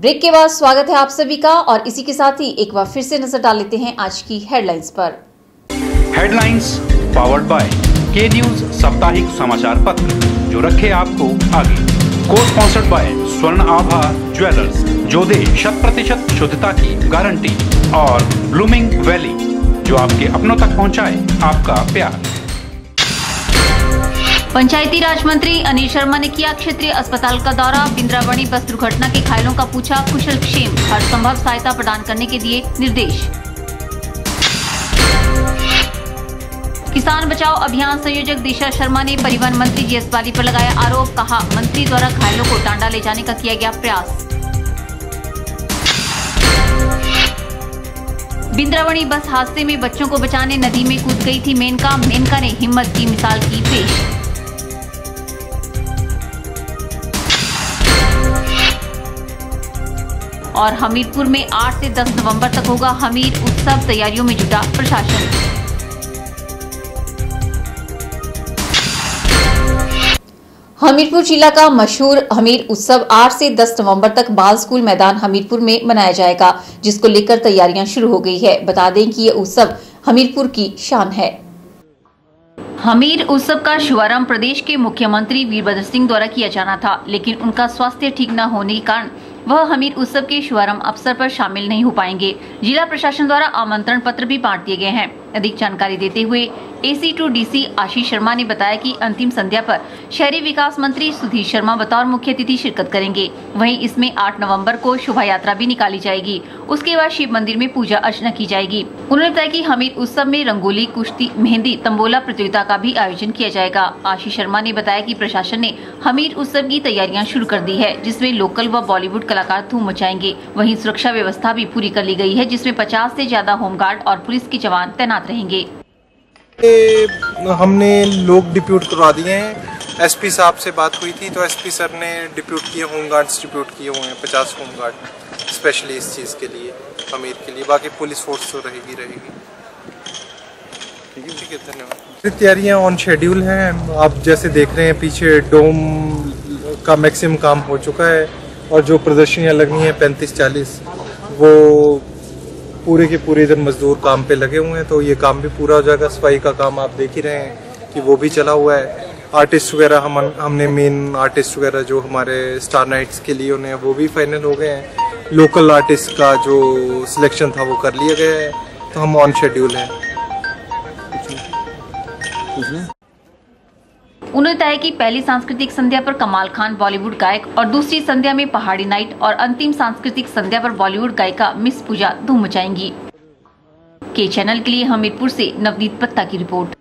Break के बाद स्वागत है आप सभी का और इसी के साथ ही एक बार फिर से नजर डाल लेते हैं आज की हेडलाइंस पर। हेडलाइंस पावर्ड बाय के न्यूज साप्ताहिक समाचार पत्र, जो रखे आपको आगे। को स्पॉन्सर्ड बाय स्वर्ण आभा ज्वेलर्स, जो दे 100% शुद्धता की गारंटी, और ब्लूमिंग वैली, जो आपके अपनों तक पहुंचाए आपका प्यार। पंचायती राज मंत्री अनिल शर्मा ने किया क्षेत्रीय अस्पताल का दौरा। बिंद्रावणी बस दुर्घटना के घायलों का पूछा कुशलक्षेम, हर संभव सहायता प्रदान करने के दिए निर्देश। किसान बचाओ अभियान संयोजक दिशा शर्मा ने परिवहन मंत्री जीएस बाली पर लगाया आरोप, कहा मंत्री द्वारा घायलों को टांडा ले जाने का किया गया प्रयास। बिंद्रावणी बस हादसे में बच्चों को बचाने नदी में कूद गई थी मेनका ने हिम्मत की मिसाल की पेश। और हमीरपुर में 8 से 10 नवंबर तक होगा हमीर उत्सव, तैयारियों में जुटा प्रशासन। हमीरपुर जिला का मशहूर हमीर उत्सव 8 से 10 नवंबर तक बाल स्कूल मैदान हमीरपुर में मनाया जाएगा, जिसको लेकर तैयारियां शुरू हो गई है। बता दें कि ये उत्सव हमीरपुर की शान है। हमीर उत्सव का शुभारंभ प्रदेश के मुख्यमंत्री वीरभद्र सिंह द्वारा किया जाना था, लेकिन उनका स्वास्थ्य ठीक न होने के कारण वह हमीर उत्सव के शुभारंभ अवसर पर शामिल नहीं हो पाएंगे। जिला प्रशासन द्वारा आमंत्रण पत्र भी बांट दिए गए हैं। अधिक जानकारी देते हुए AC2DC आशीष शर्मा ने बताया कि अंतिम संध्या पर शहरी विकास मंत्री सुधीर शर्मा बतौर मुख्य अतिथि शिरकत करेंगे। वहीं इसमें 8 नवंबर को शोभा यात्रा भी निकाली जाएगी। उसके बाद शिव मंदिर में पूजा अर्चना की जाएगी। उन्होंने बताया कि हमीर उत्सव में रंगोली, कुश्ती, मेहंदी, तंबोला प्रतियोगिता का भी आयोजन किया जाएगा। आशीष शर्मा ने बताया कि प्रशासन ने हमीर उत्सव की तैयारियां शुरू कर दी है, जिसमें लोकल व बॉलीवुड कलाकार धूम मचाएंगे। वहीं सुरक्षा व्यवस्था भी पूरी कर ली गई है, जिसमें 50 से ज्यादा होमगार्ड और पुलिस के जवान तैनात रहेंगे। हमने लोग डिप्यूट करवा दिए हैं। एसपी साहब से बात हुई थी तो एसपी सर ने डिप्यूट किए, होमगार्ड्स डिप्यूट किए हुए हैं 50 होमगार्ड स्पेशली इस चीज़ के लिए, हमीर के लिए। बाकी पुलिस फोर्स तो रहेगी। ठीक है, धन्यवाद। तैयारियां ऑन शेड्यूल हैं। आप जैसे देख रहे हैं पीछे डोम का मैक्सिमम काम हो चुका है, और जो प्रदर्शनियाँ लगनी है 35-40 वो पूरे के पूरे इधर मजदूर काम पे लगे हुए हैं, तो ये काम भी पूरा हो जाएगा। सफाई का काम आप देख ही रहे हैं कि वो भी चला हुआ है। आर्टिस्ट वगैरह हमने मेन आर्टिस्ट वगैरह जो हमारे स्टार नाइट्स के लिए उन्हें वो भी फाइनल हो गए हैं। लोकल आर्टिस्ट का जो सिलेक्शन था वो कर लिया गया है, तो हम ऑन शेड्यूल हैं। उन्होंने बताया कि पहली सांस्कृतिक संध्या पर कमाल खान बॉलीवुड गायक और दूसरी संध्या में पहाड़ी नाइट और अंतिम सांस्कृतिक संध्या पर बॉलीवुड गायिका मिस पूजा धूम मचाएंगी। के चैनल के लिए हमीरपुर से नवनीत पत्ता की रिपोर्ट।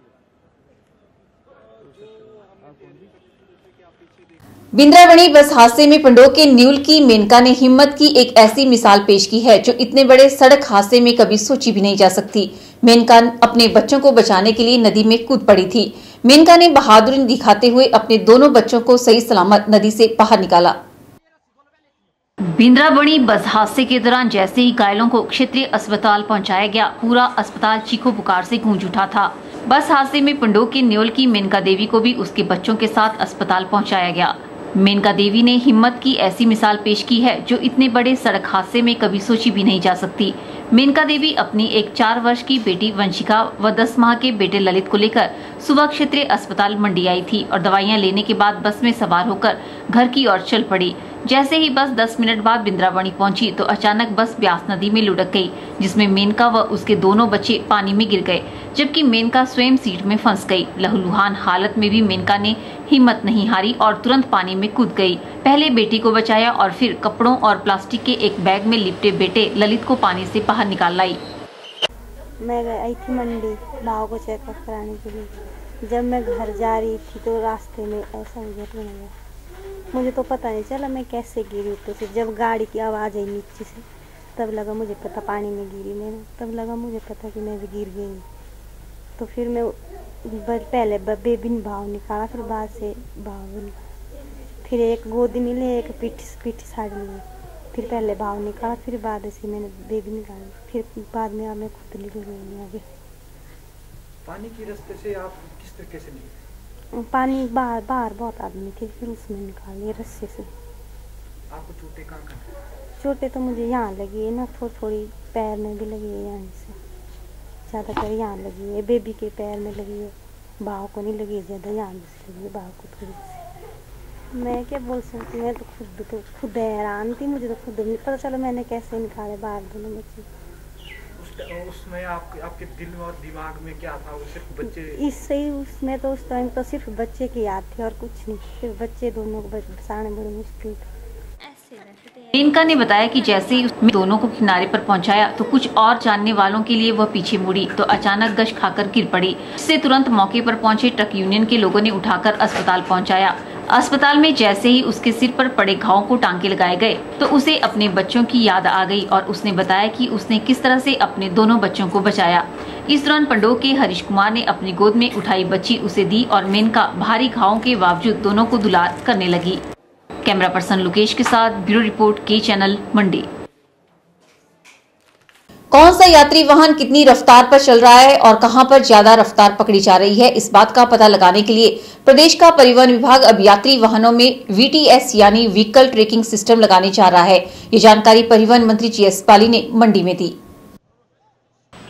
बिंद्रावणी बस हादसे में पंडोह के न्यूल की मेनका ने हिम्मत की एक ऐसी मिसाल पेश की है जो इतने बड़े सड़क हादसे में कभी सोची भी नहीं जा सकती। मेनका अपने बच्चों को बचाने के लिए नदी में कूद पड़ी थी। मेनका ने बहादुरी दिखाते हुए अपने दोनों बच्चों को सही सलामत नदी से बाहर निकाला। बिंद्रावणी बस हादसे के दौरान जैसे ही घायलों को क्षेत्रीय अस्पताल पहुंचाया गया, पूरा अस्पताल चीखों पुकार से गूंज उठा था। बस हादसे में पंडोह के न्योल की मेनका देवी को भी उसके बच्चों के साथ अस्पताल पहुंचाया गया। मेनका देवी ने हिम्मत की ऐसी मिसाल पेश की है जो इतने बड़े सड़क हादसे में कभी सोची भी नहीं जा सकती। मेनका देवी अपनी एक 4 वर्ष की बेटी वंशिका व 10 माह के बेटे ललित को लेकर सुबह क्षेत्रीय अस्पताल मंडी आई थी और दवाइयां लेने के बाद बस में सवार होकर घर की ओर चल पड़ी। जैसे ही बस 10 मिनट बाद बिंद्रावणी पहुंची तो अचानक बस ब्यास नदी में लुढ़क गई, जिसमें मेनका व उसके दोनों बच्चे पानी में गिर गए, जबकि मेनका स्वयं सीट में फंस गई। लहूलुहान हालत में भी मेनका ने हिम्मत नहीं हारी और तुरंत पानी में कूद गई। पहले बेटी को बचाया और फिर कपड़ों और प्लास्टिक के एक बैग में लिपटे बेटे ललित को पानी से बाहर निकाल लाई। मैं आई थी मंडी भाव को चेकअप कराने के लिए। जब मैं घर जा रही थी तो रास्ते में ऐसा घटना हुआ, मुझे तो पता नहीं चला मैं कैसे गिरी ऊपर से। जब गाड़ी की आवाज़ आई नीचे से तब लगा मुझे पता पानी में गिरी मैंने, तब लगा मुझे पता कि मैं भी गिर गई। तो फिर मैं पहले बेबी भाव निकाला, फिर बाद से भाव निकाला, फिर एक गोदी मिले, एक पीठी साइड मिली, फिर पहले भाव निकाला, फिर बाद से मैंने बेबी निकाली, फिर बाद में मैं खुद निकल गई आगे। पानी की रास्ते से आप किस तरीके से निकले? पानी बाहर बहुत आदमी थे, फिर उसमें निकाल लिया रस्से से। आपको चोटें कहाँ? चोटें तो मुझे यहाँ लगी है ना, थोड़ी पैर में भी लगी है, यहाँ से ज़्यादातर यहाँ लगी है, बेबी के पैर में लगी है, बाहों को नहीं लगी है ज़्यादा, यहाँ से लगी है बाहों को थोड़ी सी। मैं क्या बोल सकती हूँ, मैं तो खुद हैरान थी, मुझे तो खुद नहीं पता चला मैंने कैसे निकाले बाहर दोनों बच्चे। उसमें आपके दिल में और दिमाग में क्या था? वो सिर्फ बच्चे इससे ही उसमें तो उस टाइम तो सिर्फ बच्चे की याद थी और कुछ नहीं, सिर्फ बच्चे दोनों को बचाने बड़ी मुश्किल थी। मेनका ने बताया कि जैसे ही उसने दोनों को किनारे पर पहुंचाया तो कुछ और जानने वालों के लिए वह पीछे मुड़ी तो अचानक गश खाकर गिर पड़ी, जिससे तुरंत मौके पर पहुंचे ट्रक यूनियन के लोगों ने उठाकर अस्पताल पहुंचाया। अस्पताल में जैसे ही उसके सिर पर पड़े घावों को टांके लगाए गए तो उसे अपने बच्चों की याद आ गई और उसने बताया कि उसने किस तरह से अपने दोनों बच्चों को बचाया। इस दौरान पंडोह के हरीश कुमार ने अपनी गोद में उठाई बच्ची उसे दी और मेनका भारी घावों के बावजूद दोनों को दुलार करने लगी। कैमरा पर्सन लोकेश के साथ ब्यूरो रिपोर्ट के चैनल मंडी। कौन सा यात्री वाहन कितनी रफ्तार पर चल रहा है और कहां पर ज्यादा रफ्तार पकड़ी जा रही है, इस बात का पता लगाने के लिए प्रदेश का परिवहन विभाग अब यात्री वाहनों में VTS यानी व्हीकल ट्रैकिंग सिस्टम लगाने जा रहा है। ये जानकारी परिवहन मंत्री GS बाली ने मंडी में दी।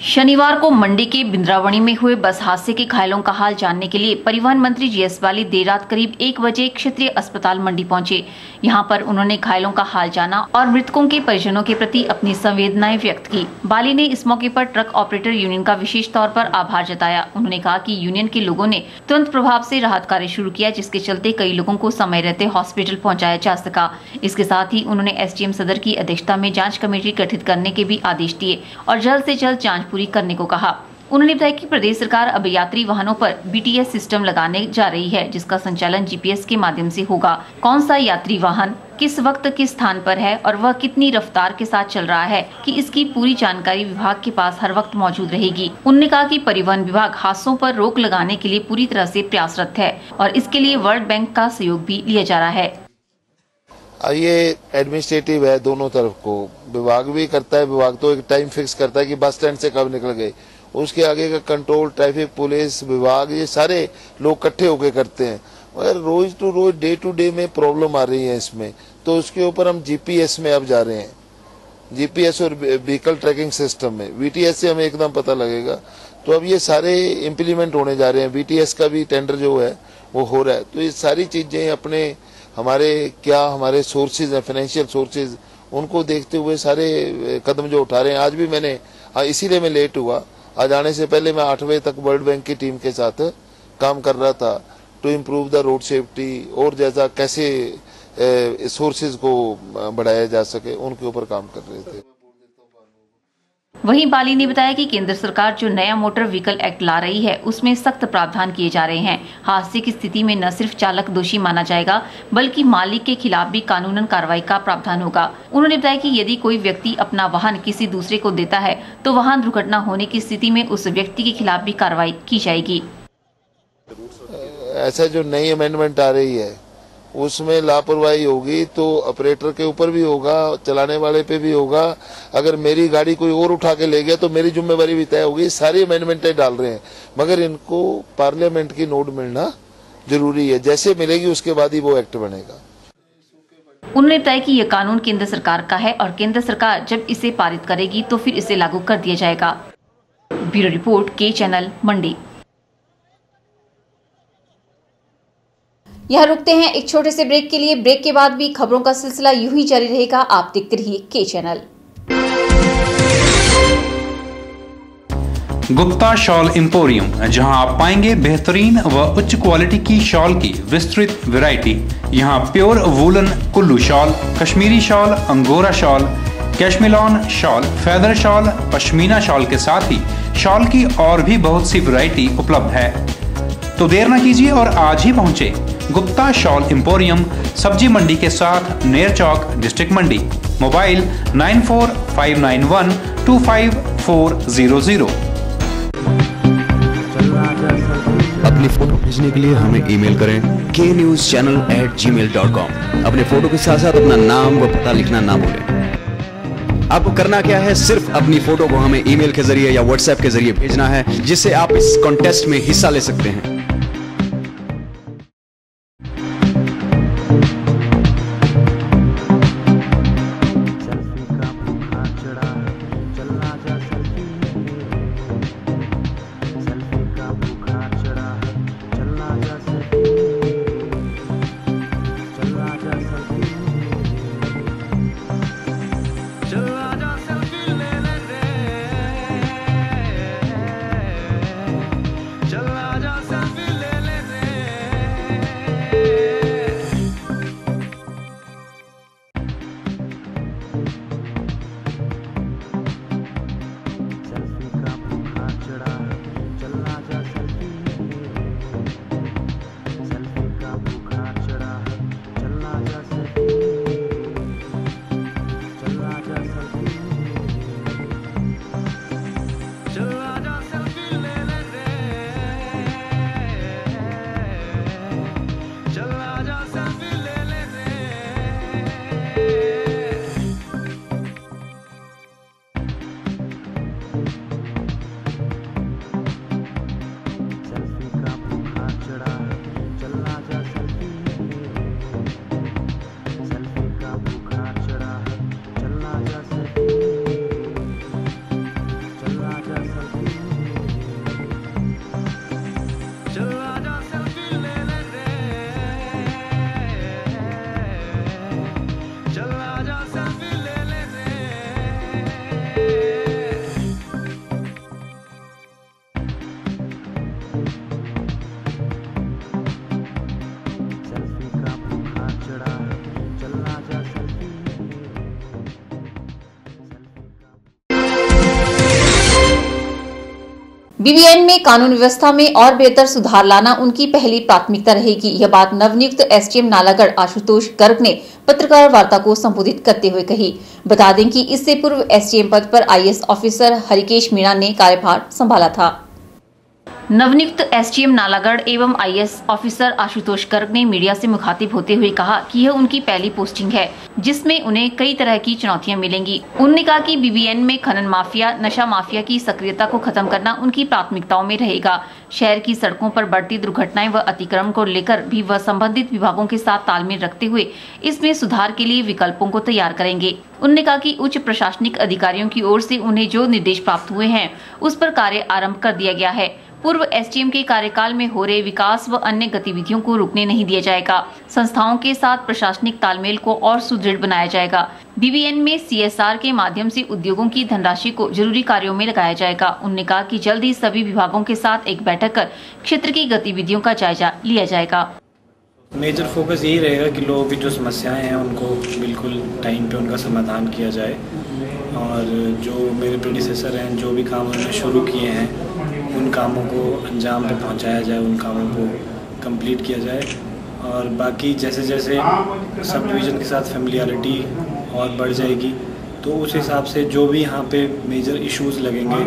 शनिवार को मंडी के बिंद्रावणी में हुए बस हादसे के घायलों का हाल जानने के लिए परिवहन मंत्री GS बाली देर रात करीब 1 बजे क्षेत्रीय अस्पताल मंडी पहुंचे। यहां पर उन्होंने घायलों का हाल जाना और मृतकों के परिजनों के प्रति अपनी संवेदनाएं व्यक्त की। बाली ने इस मौके पर ट्रक ऑपरेटर यूनियन का विशेष तौर पर आभार जताया। उन्होंने कहा कि यूनियन के लोगों ने तुरंत प्रभाव से राहत कार्य शुरू किया, जिसके चलते कई लोगों को समय रहते हॉस्पिटल पहुँचाया जा सका। इसके साथ ही उन्होंने SDM सदर की अध्यक्षता में जाँच कमेटी गठित करने के भी आदेश दिए और जल्द से जल्द जाँच पूरी करने को कहा। उन्होंने बताया कि प्रदेश सरकार अब यात्री वाहनों पर BTS सिस्टम लगाने जा रही है, जिसका संचालन GPS के माध्यम से होगा। कौन सा यात्री वाहन किस वक्त किस स्थान पर है और वह कितनी रफ्तार के साथ चल रहा है कि इसकी पूरी जानकारी विभाग के पास हर वक्त मौजूद रहेगी। उन्होंने कहा कि परिवहन विभाग हादसों पर रोक लगाने के लिए पूरी तरह से प्रयासरत है और इसके लिए वर्ल्ड बैंक का सहयोग भी लिया जा रहा है। ये एडमिनिस्ट्रेटिव है, दोनों तरफ को विभाग भी करता है। विभाग तो एक टाइम फिक्स करता है कि बस स्टैंड से कब निकल गए, उसके आगे का कंट्रोल ट्रैफिक पुलिस विभाग ये सारे लोग इकट्ठे होकर करते हैं। मगर रोज टू रोज डे टू डे में प्रॉब्लम आ रही है इसमें, तो उसके ऊपर हम GPS में अब जा रहे हैं। GPS और व्हीकल ट्रैकिंग सिस्टम में VTS से हमें एकदम पता लगेगा। तो अब ये सारे इम्प्लीमेंट होने जा रहे हैं। VTS का भी टेंडर जो है वो हो रहा है। तो ये सारी चीजें अपने हमारे सोर्सेज हैं, फाइनेंशियल सोर्सेज, उनको देखते हुए सारे कदम जो उठा रहे हैं। आज भी मैंने, इसीलिए मैं लेट हुआ, आज आने से पहले मैं 8 बजे तक वर्ल्ड बैंक की टीम के साथ काम कर रहा था to improve the road safety और जैसा कैसे सोर्सेज को बढ़ाया जा सके उनके ऊपर काम कर रहे थे। वहीं बाली ने बताया कि केंद्र सरकार जो नया मोटर व्हीकल एक्ट ला रही है उसमें सख्त प्रावधान किए जा रहे हैं। हादसे की स्थिति में न सिर्फ चालक दोषी माना जाएगा बल्कि मालिक के खिलाफ भी कानूनन कार्रवाई का प्रावधान होगा। उन्होंने बताया कि यदि कोई व्यक्ति अपना वाहन किसी दूसरे को देता है तो वाहन दुर्घटना होने की स्थिति में उस व्यक्ति के खिलाफ भी कार्रवाई की जाएगी। ऐसा जो नई अमेंडमेंट आ रही है उसमें लापरवाही होगी तो ऑपरेटर के ऊपर भी होगा, चलाने वाले पे भी होगा। अगर मेरी गाड़ी कोई और उठा के ले गया तो मेरी जिम्मेवारी भी तय होगी। सारी अमेंडमेंटें डाल रहे हैं, मगर इनको पार्लियामेंट की नोट मिलना जरूरी है। जैसे मिलेगी उसके बाद ही वो एक्ट बनेगा। उन्होंने बताया कि यह कानून केंद्र सरकार का है और केंद्र सरकार जब इसे पारित करेगी तो फिर इसे लागू कर दिया जाएगा। ब्यूरो रिपोर्ट के चैनल मंडी। यहाँ रुकते हैं एक छोटे से ब्रेक के लिए। ब्रेक के बाद भी खबरों का सिलसिला यूं ही जारी रहेगा। आप देखते रहिए के चैनल। गुप्ता शॉल एम्पोरियम, जहां आप पाएंगे बेहतरीन व उच्च क्वालिटी की शॉल की विस्तृत वैरायटी। यहां pure woollen Kullu shawl, Kashmiri shawl, angora shawl, cashmilon shawl, feather shawl, pashmina shawl के साथ ही शॉल की और भी बहुत सी वैरायटी उपलब्ध है। तो देर न कीजिए और आज ही पहुंचे गुप्ता शॉल एम्पोरियम, सब्जी मंडी के साथ नेर चौक, डिस्ट्रिक्ट मंडी। मोबाइल 9459125400। अपनी फोटो भेजने के लिए हमें ईमेल करें knewschannel@gmail.com। अपने फोटो के साथ साथ अपना नाम व पता लिखना ना भूलें। आपको करना क्या है, सिर्फ अपनी फोटो को हमें ईमेल के जरिए या व्हाट्सएप के जरिए भेजना है, जिससे आप इस कॉन्टेस्ट में हिस्सा ले सकते हैं। बीबीएन में कानून व्यवस्था में और बेहतर सुधार लाना उनकी पहली प्राथमिकता रहेगी। यह बात नवनियुक्त एसडीएम नालागढ़ आशुतोष गर्ग ने पत्रकार वार्ता को संबोधित करते हुए कही। बता दें कि इससे पूर्व एसडीएम पद पर आईएएस ऑफिसर हरिकेश मीणा ने कार्यभार संभाला था। नवनियुक्त एसडीएम नालागढ़ एवं आईएएस ऑफिसर आशुतोष गर्ग ने मीडिया से मुखातिब होते हुए कहा कि यह उनकी पहली पोस्टिंग है जिसमें उन्हें कई तरह की चुनौतियां मिलेंगी। उन्होंने कहा कि बीबीएन में खनन माफिया, नशा माफिया की सक्रियता को खत्म करना उनकी प्राथमिकताओं में रहेगा। शहर की सड़कों पर बढ़ती दुर्घटनाएं व अतिक्रमण को लेकर भी वह संबंधित विभागों के साथ तालमेल रखते हुए इसमें सुधार के लिए विकल्पों को तैयार करेंगे। उन्होंने कहा कि उच्च प्रशासनिक अधिकारियों की ओर से उन्हें जो निर्देश प्राप्त हुए हैं उस पर कार्य आरंभ कर दिया गया है। पूर्व एसडीएम के कार्यकाल में हो रहे विकास व अन्य गतिविधियों को रुकने नहीं दिया जाएगा। संस्थाओं के साथ प्रशासनिक तालमेल को और सुदृढ़ बनाया जाएगा। बीबीएन में सीएसआर के माध्यम से उद्योगों की धनराशि को जरूरी कार्यों में लगाया जाएगा। उन्होंने कहा कि जल्द ही सभी विभागों के साथ एक बैठक कर क्षेत्र की गतिविधियों का जायजा लिया जाएगा। मेजर फोकस यही रहेगा कि लोगों की जो समस्याएं हैं उनको बिल्कुल टाइम पे उनका समाधान किया जाए और जो मेरे प्रेडिसेसर हैं जो भी काम उन्होंने शुरू किए हैं उन कामों को अंजाम पे पहुंचाया जाए, उन कामों को कंप्लीट किया जाए और बाकी जैसे जैसे सब डिवीज़न के साथ फैमिलियरिटी और बढ़ जाएगी तो उस हिसाब से जो भी यहाँ पे मेजर इश्यूज़ लगेंगे,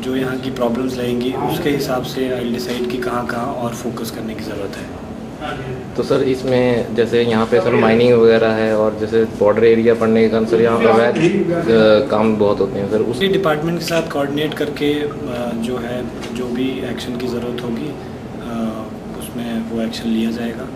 जो यहाँ की प्रॉब्लम्स लगेंगी उसके हिसाब से आई डिसाइड कि कहाँ और फोकस करने की ज़रूरत है। तो सर इसमें जैसे यहाँ पे सर माइनिंग वगैरह है और जैसे बॉर्डर एरिया पड़ने के कारण सर यहाँ पे अवैध काम बहुत होते हैं सर। उसी डिपार्टमेंट के साथ कोऑर्डिनेट करके जो भी एक्शन की ज़रूरत होगी उसमें वो एक्शन लिया जाएगा।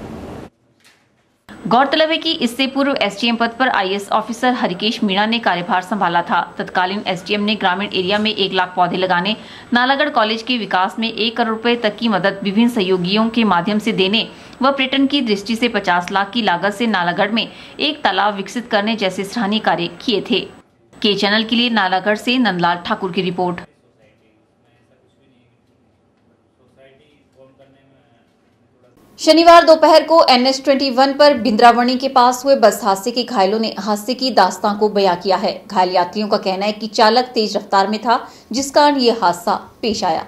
गौरतलब है कि इससे पूर्व एसडीएम पद पर आईएएस ऑफिसर हरिकेश मीणा ने कार्यभार संभाला था। तत्कालीन एसडीएम ने ग्रामीण एरिया में 1 लाख पौधे लगाने, नालागढ़ कॉलेज के विकास में 1 करोड़ रुपए तक की मदद विभिन्न सहयोगियों के माध्यम से देने व पर्यटन की दृष्टि से 50 लाख की लागत से नालागढ़ में एक तालाब विकसित करने जैसे सराहनीय कार्य किए थे। के चैनल के लिए नालागढ़ से नंदलाल ठाकुर की रिपोर्ट। शनिवार दोपहर को NH21 पर बिंद्रावणी के पास हुए बस हादसे के घायलों ने हादसे की दास्तां को बयां किया है। घायल यात्रियों का कहना है कि चालक तेज रफ्तार में था जिस कारण ये हादसा पेश आया।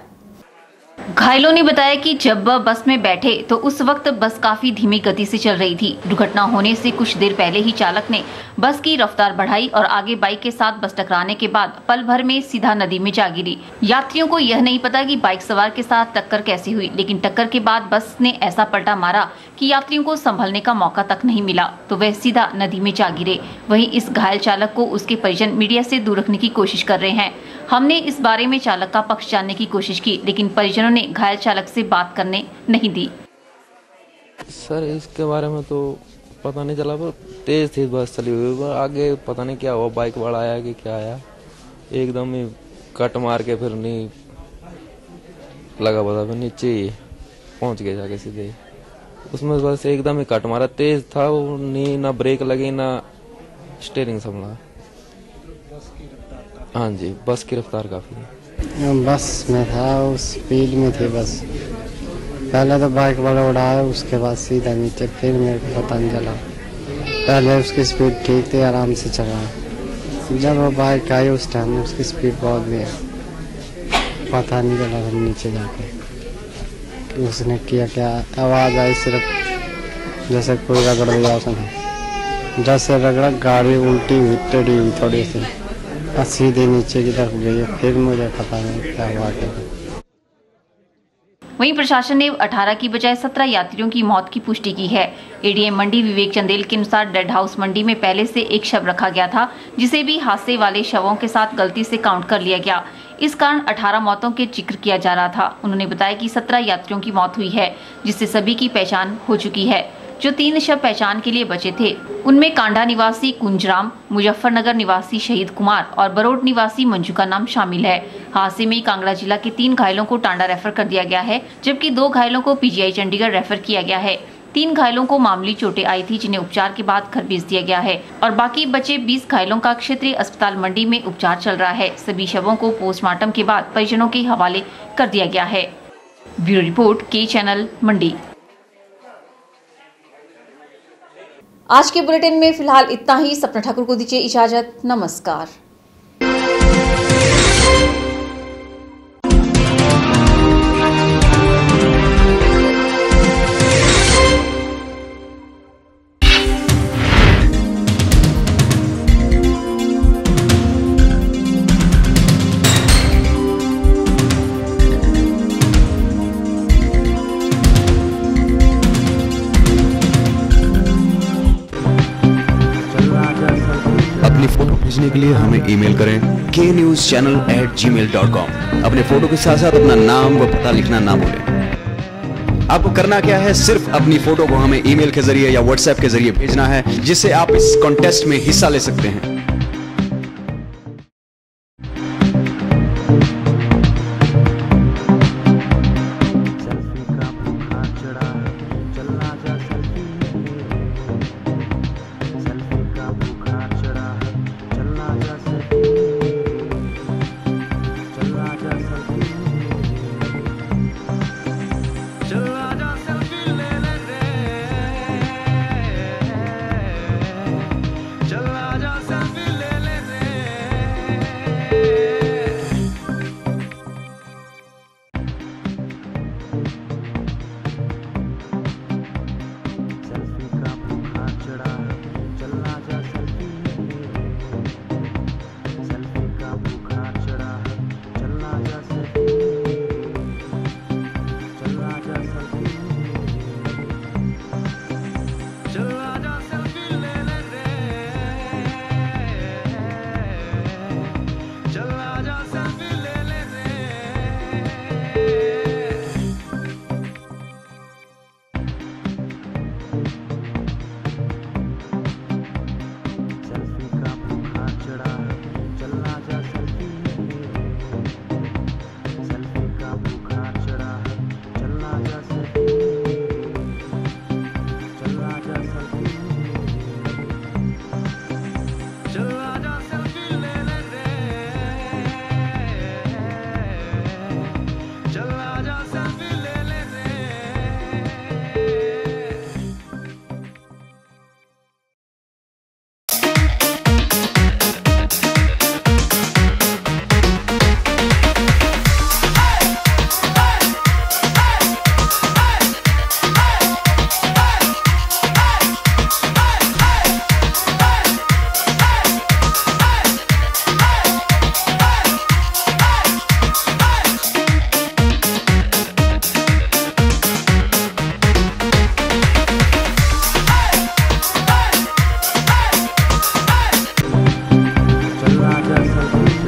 घायलों ने बताया कि जब वह बस में बैठे तो उस वक्त बस काफी धीमी गति से चल रही थी। दुर्घटना होने से कुछ देर पहले ही चालक ने बस की रफ्तार बढ़ाई और आगे बाइक के साथ बस टकराने के बाद पल भर में सीधा नदी में जा गिरी। यात्रियों को यह नहीं पता कि बाइक सवार के साथ टक्कर कैसे हुई, लेकिन टक्कर के बाद बस ने ऐसा पलटा मारा कि यात्रियों को संभलने का मौका तक नहीं मिला तो वह सीधा नदी में जा गिरे। वहीं इस घायल चालक को उसके परिजन मीडिया से दूर रखने की कोशिश कर रहे हैं। हमने इस बारे में चालक का पक्ष जानने की कोशिश की, लेकिन परिजनों ने घायल चालक से बात करने नहीं दी। सर इसके बारे में तो पता नहीं चला, पर तेज थी बस चली हुई, आगे पता नहीं क्या हुआ, बाइक वाला आया कि क्या आया, एकदम ही कट मार के फिर नहीं लगा पता, फिर नीचे ही पहुंच गया जाके सीधे। उसमें बस एकदम ही कट मारा, तेज था वो, नहीं ना ब्रेक लगी ना स्टीयरिंग संभला। हाँ जी, बस की रफ्तार काफी है। बस में था, उस स्पीड में थी बस। पहले तो बाइक वाला उड़ाया, उसके बाद सीधा नीचे, फिर मेरे को पता नहीं चला। पहले उसकी स्पीड ठीक थी, आराम से चला। जब वो बाइक आई उस टाइम उसकी स्पीड बहुत भी है, पता नहीं चला था नीचे जाके कि उसने किया क्या। आवाज़ आई सिर्फ जैसे कोई रगड़ दिया उसने, जैसे रगड़ा गाड़ी उल्टी हुई, टेढ़ी हुई थोड़ी सी, सीधे नीचे की तरफ गई। फिर मुझे पता नहीं क्या हुआ। वहीं प्रशासन ने 18 की बजाय 17 यात्रियों की मौत की पुष्टि की है। एडीएम मंडी विवेक चंदेल के अनुसार डेड हाउस मंडी में पहले से एक शव रखा गया था, जिसे भी हादसे वाले शवों के साथ गलती से काउंट कर लिया गया। इस कारण 18 मौतों के जिक्र किया जा रहा था। उन्होंने बताया कि 17 यात्रियों की मौत हुई है, जिससे सभी की पहचान हो चुकी है। जो 3 शव पहचान के लिए बचे थे उनमें कांडा निवासी कुंजराम, मुजफ्फरनगर निवासी शहीद कुमार और बरोड निवासी मंजू का नाम शामिल है। हादसे में कांगड़ा जिला के 3 घायलों को टांडा रेफर कर दिया गया है, जबकि 2 घायलों को पीजीआई चंडीगढ़ रेफर किया गया है। 3 घायलों को मामूली चोटें आई थी, जिन्हें उपचार के बाद घर भेज दिया गया है और बाकी बचे 20 घायलों का क्षेत्रीय अस्पताल मंडी में उपचार चल रहा है। सभी शवों को पोस्टमार्टम के बाद परिजनों के हवाले कर दिया गया है। ब्यूरो रिपोर्ट, के चैनल मंडी। आज के बुलेटिन में फिलहाल इतना ही। सपना ठाकुर को दीजिए इजाजत। नमस्कार। अपनी फोटो भेजने के लिए हमें ईमेल करें knewschannel@gmail.com। अपने फोटो के साथ साथ अपना नाम व पता लिखना ना भूलें। आपको करना क्या है, सिर्फ अपनी फोटो को हमें ईमेल के जरिए या व्हाट्सएप के जरिए भेजना है, जिससे आप इस कॉन्टेस्ट में हिस्सा ले सकते हैं।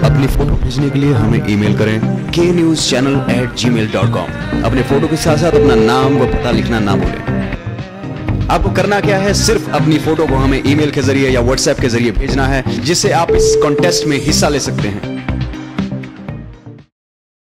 अपनी फोटो भेजने के लिए हमें ईमेल करें knewschannel@gmail.com। अपने फोटो के साथ साथ अपना नाम व पता लिखना ना भूलें। आपको करना क्या है, सिर्फ अपनी फोटो को हमें ईमेल के जरिए या व्हाट्सएप के जरिए भेजना है, जिससे आप इस कॉन्टेस्ट में हिस्सा ले सकते हैं।